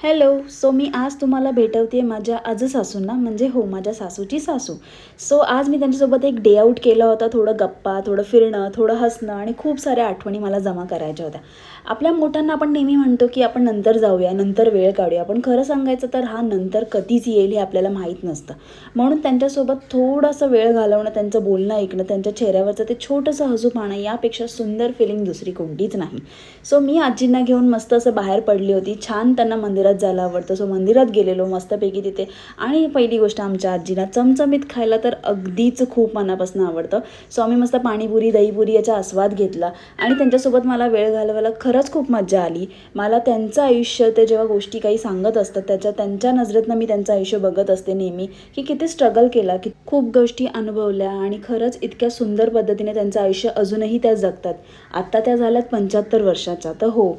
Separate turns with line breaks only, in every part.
Hello. So मी आज तुम्हाला भेटवते माझ्या आजसासूंना, म्हणजे हो, माझ्या सासूची सासू. सो आज मी त्यांच्यासोबत एक डे आउट केला होता. थोडं गप्पा, थोडं फिरणं, थोडं हसणं आणि खूप साऱ्या आठवणी मला जमा करायच्या होत्या. आपल्या मोठ्यांना आपण नेहमी म्हणतो, की आपण नंतर जाऊया, नंतर वेळ काढूया. पण खरं सांगायचं तर हा नंतर कधीच येईल हे आपल्याला माहीत नसतं. म्हणून त्यांच्यासोबत थोडासा वेळ घालवणं, त्यांचं बोलणं ऐकणं, त्यांच्या चेहऱ्यावरचं ते छोटंसं हसू पाहणं, यापेक्षा सुंदर फिलिंग दुसरी कोणतीच नाही. सो मी आजींना घेऊन मस्त असं बाहेर पडली होती. छान त्यांना मंदिरात जायला आवडतं. सो मंदिरात गेलेलो मस्तपैकी तिथे. आणि पहिली गोष्ट, आमच्या आजीला चमचमीत खायला तर अगदीच खूप मनापासून आवडतं. सो आम्ही मस्त पाणीपुरी, दहीपुरी याचा आस्वाद घेतला आणि त्यांच्यासोबत मला वेळ घालवायला खरंच खूप मज्जा आली. मला त्यांचं आयुष्य, ते जेव्हा गोष्टी काही सांगत असतात त्यांच्या नजरेतनं मी त्यांचं आयुष्य बघत असते नेहमी, की किती स्ट्रगल केला, की खूप गोष्टी अनुभवल्या आणि खरंच इतक्या सुंदर पद्धतीने त्यांचं आयुष्य अजूनही त्या जगतात. आत्ता त्या झाल्यात 75 वर्षाच्या. तर हो,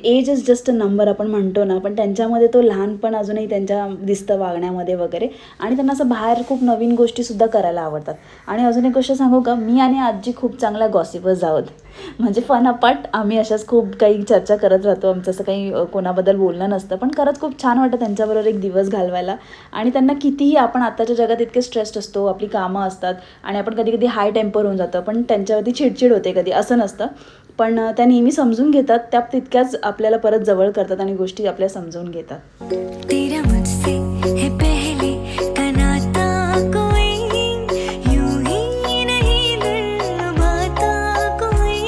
age is just a number आपण म्हणतो ना, पण त्यांच्यामध्ये तो लहानपण अजूनही त्यांच्या दिसतं वागण्यामध्ये वगैरे. आणि त्यांना असं बाहेर खूप नवीन गोष्टीसुद्धा करायला आवडतात. आणि अजून एक गोष्ट सांगू का, मी आणि आजी खूप चांगल्या गॉसिपर्स आहोत. म्हणजे फन अपार्ट आम्ही अशाच खूप काही चर्चा करत राहतो. आमचं असं काही कोणाबद्दल बोलणं नसतं, पण खरंच खूप छान वाटतं त्यांच्याबरोबर एक दिवस घालवायला. आणि त्यांना कितीही, आपण आत्ताच्या जगात इतके स्ट्रेस्ड असतो, आपली कामं असतात आणि आपण कधी कधी हाय टेम्पर होऊन जातं, पण त्यांच्यावरती चिडचिड होते कधी, असं नसतं. पण त्या नेहमी समजून घेतात. त्या तितक्याच आपल्याला परत जवळ करतात आणि गोष्टी आपल्या समजून घेतात.